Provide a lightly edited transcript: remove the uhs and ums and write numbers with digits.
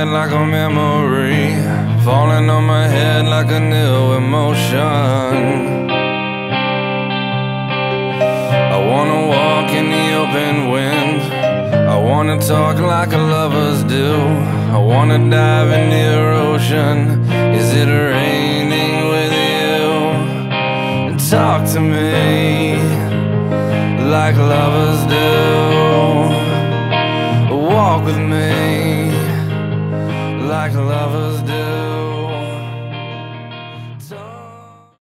head like a memory, falling on my head like a new emotion. I wanna walk in the open wind, I wanna talk like lovers do, I wanna dive in the ocean. Is it raining with you? And talk to me like lovers do. Walk with me like lovers do.